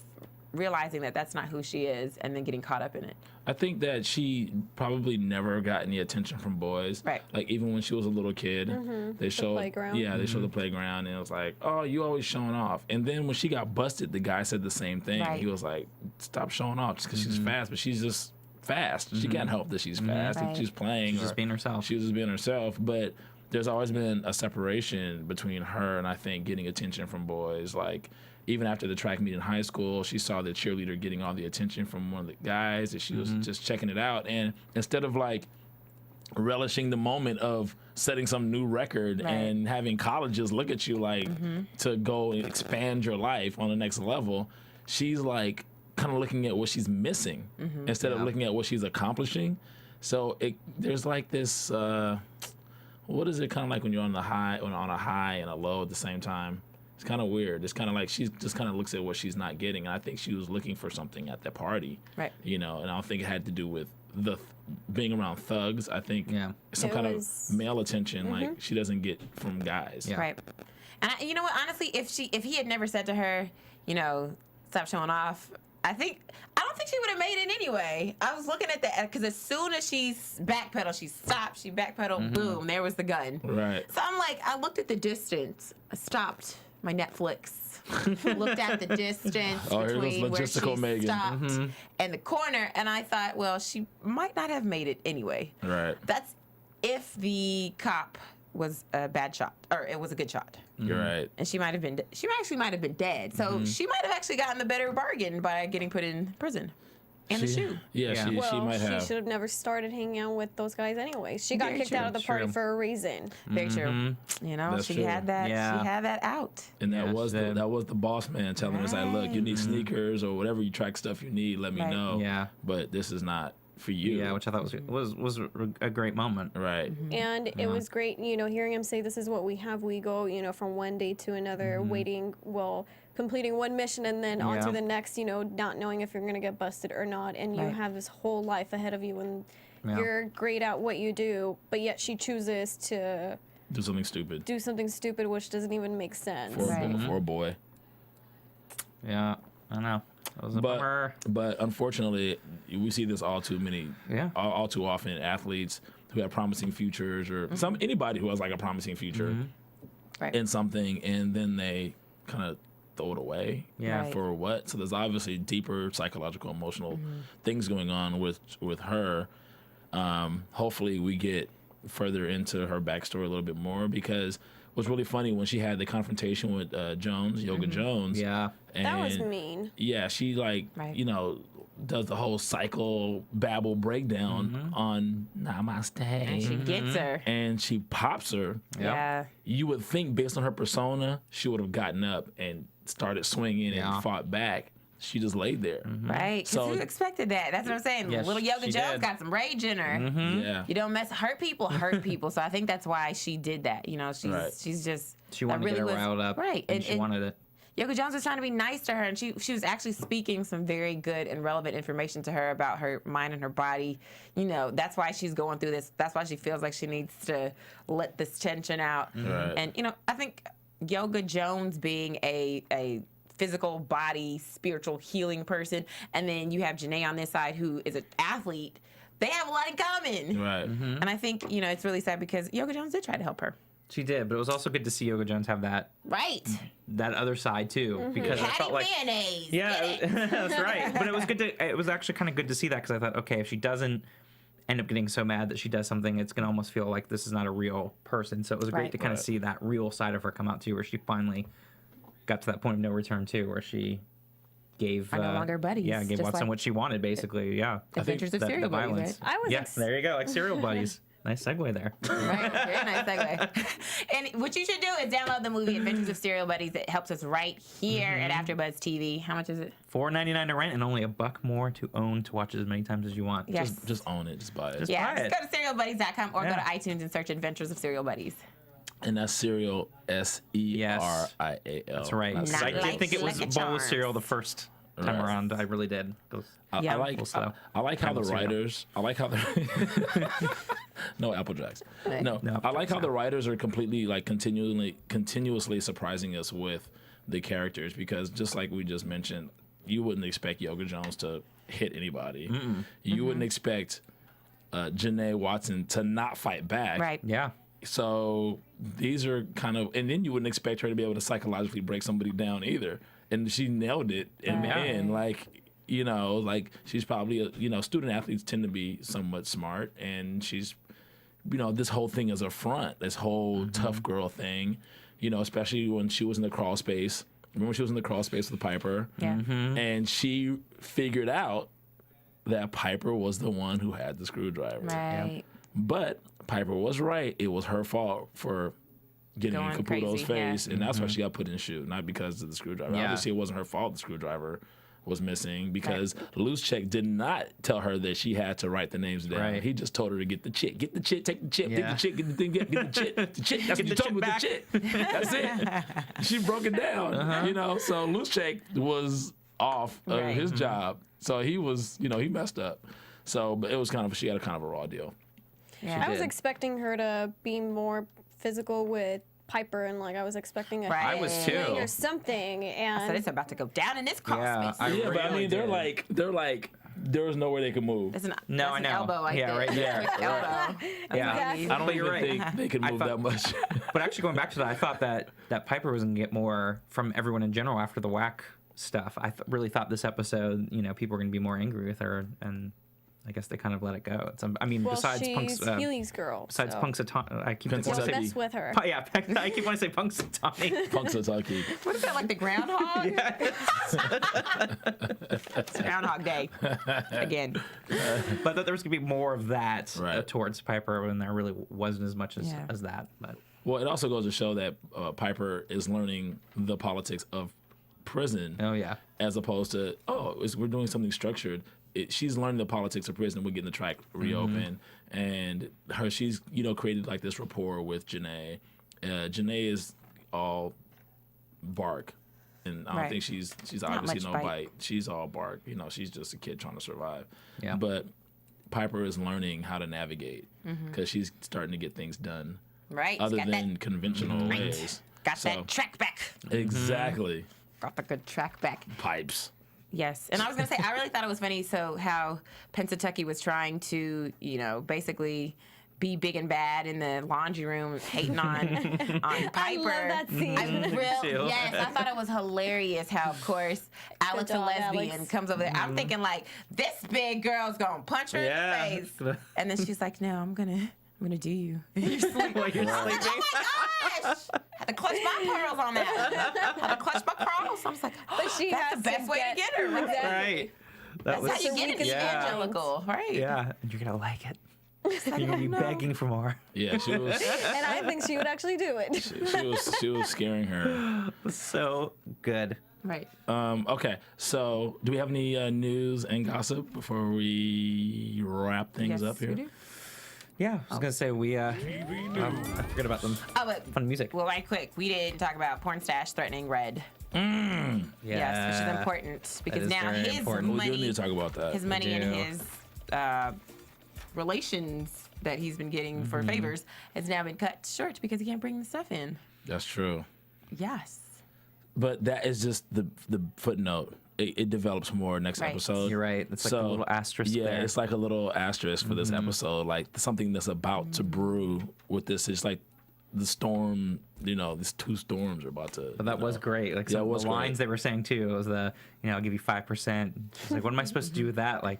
realizing that that's not who she is and then getting caught up in it. I think that she probably never got any attention from boys. Right. Like even when she was a little kid, they showed playground. Yeah, they showed the playground, and it was like, oh, you always showing off. And then when she got busted, the guy said the same thing. Right. He was like, stop showing off just because she's fast, but she's just fast. She can't help that she's fast. Right. She's playing. She's just or being herself. She was just being herself, but. There's always been a separation between her and I think getting attention from boys. Like even after the track meet in high school, she saw the cheerleader getting all the attention from one of the guys, and she was just checking it out. And instead of like relishing the moment of setting some new record Right. and having colleges look at you like to go and expand your life on the next level, she's like kind of looking at what she's missing instead of looking at what she's accomplishing. So there's like this. What is it kind of like when you're on a high and a low at the same time? It's kind of weird. It's kind of like she just kind of looks at what she's not getting. And I think she was looking for something at the party, Right. And I don't think it had to do with being around thugs. I think some It kind was- of male attention like she doesn't get from guys. Yeah. Right. And you know what? Honestly, if he had never said to her, stop showing off, I don't think she would have made it anyway. I was looking at that because as soon as she backpedaled, she stopped. She backpedaled. Boom! There was the gun. Right. So I'm like, I looked at the distance. I stopped my Netflix. Looked at the distance between where she Megan. stopped and the corner, and I thought, well, she might not have made it anyway. Right. That's if the cop was a bad shot or it was a good shot. You're right. And she might have been dead. So she might have actually gotten the better bargain by getting put in prison. And the shoe. Yeah, Yeah. she might have. She should have never started hanging out with those guys anyway. She got Very kicked true. out of the party True. for a reason. Very true. You know, That's she true. had that. Yeah. She had that out. And that Yeah, was she did. that was the boss man telling us, like, look, you need sneakers or whatever you track stuff you need. Let me Right. know. Yeah. But this is not for you. Yeah, which I thought was a great moment. Right. And it was great, hearing him say, this is what we have. We go, from one day to another, completing one mission and then on Yeah. to the next, not knowing if you're going to get busted or not. And you Right. have this whole life ahead of you and Yeah. you're great at what you do, but yet she chooses to Do something stupid do something stupid, which doesn't even make sense. for, Right. for a boy. Yeah, I know. That was a bummer. But unfortunately, we see this all too often. Athletes who have promising futures, or anybody who has like a promising future Right. in something, and then they kind of throw it away. Yeah. Right. For what? So there's obviously deeper psychological, emotional things going on with her. Hopefully, we get further into her backstory a little bit more, because what's really funny when she had the confrontation with Jones, Yoga Jones. Yeah. And That was mean. Yeah, she Right. does the whole psycho babble breakdown on Namaste. And she gets her. And she pops her. Yeah. You would think based on her persona, she would have gotten up and started swinging Yeah. and fought back. She just laid there. Right. Because So- who expected that? That's what I'm saying. Yes, Little Yoga she Jones did. got some rage in her. Yeah. You don't hurt people. So I think that's why she did that. Right. She's just. She wanted to get her riled up. Right. And she wanted it. Yoga Jones was trying to be nice to her, and she was actually speaking some very good and relevant information to her about her mind and her body. That's why she's going through this. That's why she feels like she needs to let this tension out. Right. And I think Yoga Jones being a physical body, spiritual healing person, and then you have Janae on this side who is an athlete. They have a lot in common. Right. And I think it's really sad because Yoga Jones did try to help her. She did, but it was also good to see Yoga Jones have that Right. other side too, because I Patty felt like mayonnaise. yeah, that's right. But it was good to. It was actually kind of good to see that, because I thought, okay, if she doesn't end up getting so mad that she does something, it's gonna almost feel like this is not a real person. So it was great Right. to kind of Right. see that real side of her come out too, where she finally got to that point of no return too, where she gave Are no longer buddies, Yeah, gave just Watson like what she wanted, basically. Yeah, Adventures of the Serial Buddies, violence. I was Yeah, there you go, like Serial Buddies. Nice segue there. Right, very nice segue. And what you should do is download the movie Adventures of Serial Buddies. It helps us right here at AfterBuzz TV. How much is it? $4.99 to rent and only $1 more to own, to watch as many times as you want. Yes. Just own it. Just buy it. Yeah, buy just go to serialbuddies.com or Yeah. go to iTunes and search Adventures of Serial Buddies. And that's cereal, SERIAL. That's right. Not I did like think it was Lucky a bowl of Charms. cereal the first time Right. around. I really did. I Yeah. like Also, I like how the apple cereal. writers. I like how the no Apple Jacks. No, No I like how Apple the writers are completely like continuously surprising us with the characters, because just like we just mentioned, you wouldn't expect Yoga Jones to hit anybody. You wouldn't expect Janae Watson to not fight back. Right. Yeah. So these are kind of, and then you wouldn't expect her to be able to psychologically break somebody down either. And she nailed it in the Yeah. end. Like she's probably student athletes tend to be somewhat smart, and she's, this whole thing is a front, this whole tough girl thing, especially when she was in the crawl space. Remember when she was in the crawl space with Piper? Yeah. And she figured out that Piper was the one who had the screwdriver. Right. But Piper was right. It was her fault for getting in Going Caputo's crazy, yeah. face, and that's why she got put in shoe, not because of the screwdriver. Yeah. Obviously, it wasn't her fault the screwdriver was missing, because Luschek did not tell her that she had to write the names down. Right. He just told her to get the chit, take the chit, take Yeah. the chit, get the thing, get the chit, the chit. That's what you the told me with the chit. That's it. She broke it down, So Luschek was off of Right. his job, so he was, he messed up. So, but it was she had a kind of a raw deal. Yeah. I was did. expecting her to be more physical with Piper, and like I was expecting a Right. I was hit too. or something, I said and it's about to go down in this crawl Yeah, space. I Yeah, but I really mean, they're did. like, there was nowhere they could move. That's an, No, that's I an know. elbow right Yeah, there. right there. Quick elbow. Yeah. Exactly. I don't But you're even right. think they could I move thought- that much. But actually, going back to that, I thought that Piper was gonna get more from everyone in general after the whack stuff. I really thought this episode, people were gonna be more angry with her, and I guess they kind of let it go. I mean, well, besides she's Punk's, Healy's girl. besides so. Punxsutawney, I keep Punxsutawney. wanting to Don't say, mess with her. Yeah, I keep wanting to say Punxsutawney. Punxsutawney. What is that, like the groundhog? Yeah. It's Groundhog Day. Again. But that there was gonna be more of that Right. towards Piper, and there really wasn't as much Yeah. as that. But Well, it also goes to show that Piper is learning the politics of prison. oh yeah, As opposed to, we're doing something structured. She's learning the politics of prison. We're getting the track reopened, and she's created like this rapport with Janae. Janae is all bark, and I don't Right. think she's Not obviously much no bite. bite. She's all bark. She's just a kid trying to survive. Yeah. But Piper is learning how to navigate because she's starting to get things done Right. other got than that, conventional ways. got So- that track back. Exactly. Got the good track back. Pipes. Yes, and I was gonna say I really thought it was funny. So how Pennsatucky was trying to, basically be big and bad in the laundry room, hating on Piper. I love that scene. too. Yes, I thought it was hilarious how, of course, Alex, a dog, lesbian, Alex. comes over there. I'm thinking like, this big girl's gonna punch her Yeah. in the face, and then she's like, "No, I'm gonna do you." You're sleeping. While you're I was like, sleeping. oh my gosh! Had to clutch my pearls on that. Had to clutch my pearls. I was like, But she that's has the best to way to get her. Right? Exactly. Right. That That's how you get weakest it, Yeah. evangelical, right? Yeah, and you're gonna like it. You're gonna be no. begging for more. Yeah, she was. And I think she would actually do it. she was scaring her. So good. Right. Okay, so do we have any news and gossip before we wrap things Yes, up here? we do. Yeah, I was gonna say we. I forgot about them. Oh, but Fun music. well, right quick, we didn't talk about porn stash threatening Red. Yeah. Yes, which is important because is now very his important. We do money, need to talk about that. his money and do. his relations that he's been getting for Mm-hmm. favors has now been cut short because he can't bring the stuff in. That's true. Yes. But that is just the footnote. It develops more next Right. episode. You're right. It's like a little asterisk Yeah, there. it's like a little asterisk for this episode. Like something that's about to brew with this. It's like the storm. These two storms are about to. But that was great. Like Yeah, some it of was the lines great. they were saying too was I'll give you 5%. She's like, what am I supposed to do with that? Like,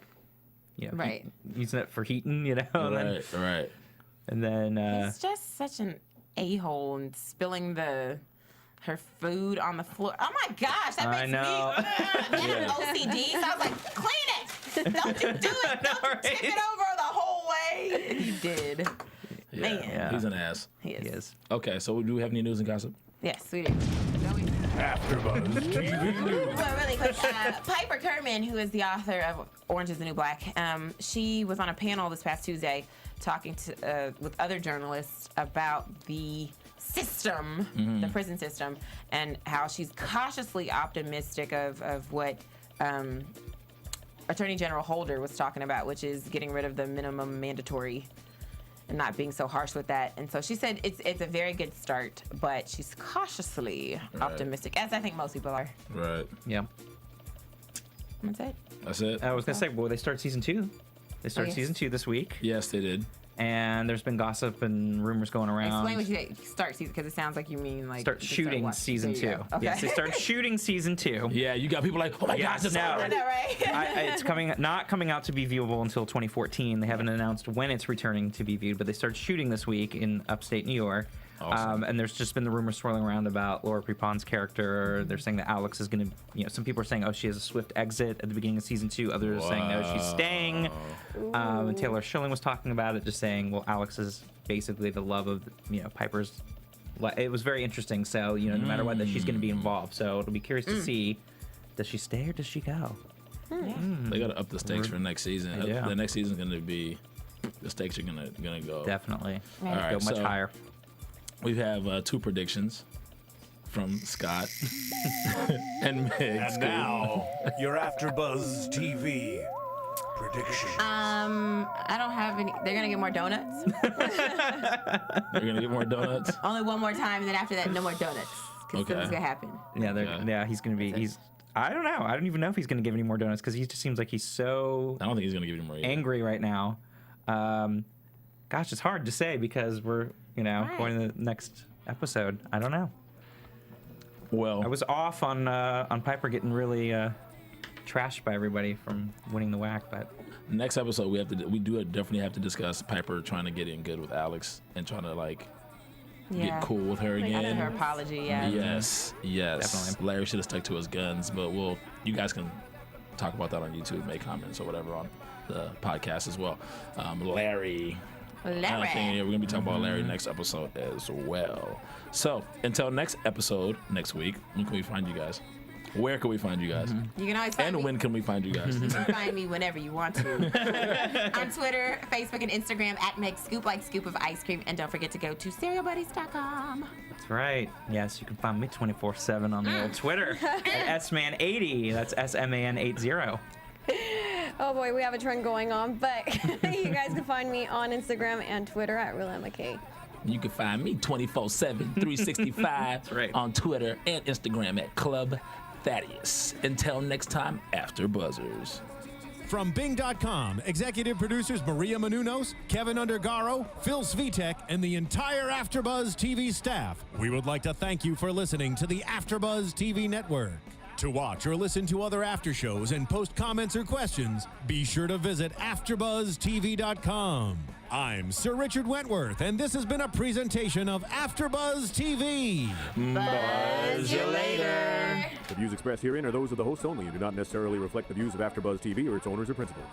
Right. using it for heating, and then Right. and then He's just such an a-hole and spilling her food on the floor. Oh my gosh, that I makes know. me and OCD. So I was like, clean it. Don't you do it. Don't you tip it over the whole way. And he did. Yeah. Man. He's an ass. He is. he is. Okay, so do we have any news and gossip? Yes, we do. AfterBuzz TV News. Well, really quick, Piper Kerman, who is the author of Orange is the New Black, she was on a panel this past Tuesday talking to with other journalists about the system, the prison system, and how she's cautiously optimistic of what Attorney General Holder was talking about, which is getting rid of the minimum mandatory and not being so harsh with that. And so she said it's a very good start, but she's cautiously optimistic, as I think most people are. Right. Yeah. That's it. That's it. I was gonna say, well, they start season 2. They start yes. season 2 this week, Yes, they did. and there's been gossip and rumors going around. Explain what you say. Start season, because it sounds like you mean like Start you shooting watching. season There 2. you go. Okay. Yes, they start shooting season 2. Yeah, you got people like, oh my Yes, gosh, it's now. already. I know, right? It's not coming out to be viewable until 2014. They haven't announced when it's returning to be viewed, but they start shooting this week in upstate New York. Awesome. And there's just been the rumors swirling around about Laura Prepon's character. They're saying that Alex is going to, some people are saying, oh, she has a swift exit at the beginning of season 2. Others are saying, no, she's staying. And Taylor Schilling was talking about it, just saying, well, Alex is basically the love of, Piper's. It was very interesting. So, no matter what, that she's going to be involved. So it'll be curious to see, does she stay or does she go? They got to up the stakes for next season. Yeah. The next season's going to be, the stakes are going to go. Definitely. All right, Go much so higher. We have 2 predictions from Scott and Meg. And now, your AfterBuzz TV I don't have any. They're gonna get more donuts. They're gonna get more donuts. Only one more time, and then after that, no more donuts. Because Okay. something's gonna happen. Yeah, he's gonna be. I don't know. I don't even know if he's gonna give any more donuts because he just seems like he's so I don't think he's gonna give you more. Either. angry right now. Gosh, it's hard to say because we're going to the next episode. I don't know. Well, I was off on Piper getting really trashed by everybody from winning the whack, but next episode we do definitely have to discuss Piper trying to get in good with Alex and trying to get cool with her again. After her apology, yeah. Yes. Definitely. Larry should have stuck to his guns, but you guys can talk about that on YouTube, make comments or whatever on the podcast as well. Larry. We're gonna be talking about Larry next episode as well. So until next episode next week, when can we find you guys? Where can we find you guys? You can always find me. And when can we find you guys? You can find me whenever you want to. On Twitter, Facebook, and Instagram at Meg Scoop, like scoop of ice cream. And don't forget to go to cerealbuddies.com. that's right. Yes, you can find me 24/7 on the old Twitter at sman80. That's SMAN80. Oh boy, we have a trend going on, but you guys can find me on Instagram and Twitter at RealMK. You can find me 24/7, 365 right. on Twitter and Instagram at Club Thaddeus. Until next time, After Buzzers. From Bing.com, executive producers Maria Menounos, Kevin Undergaro, Phil Svitek, and the entire AfterBuzz TV staff, we would like to thank you for listening to the AfterBuzz TV network. To watch or listen to other after shows and post comments or questions, be sure to visit AfterBuzzTV.com. I'm Sir Richard Wentworth, and this has been a presentation of AfterBuzz TV. Buzz you later. The views expressed herein are those of the hosts only and do not necessarily reflect the views of AfterBuzz TV or its owners or principals.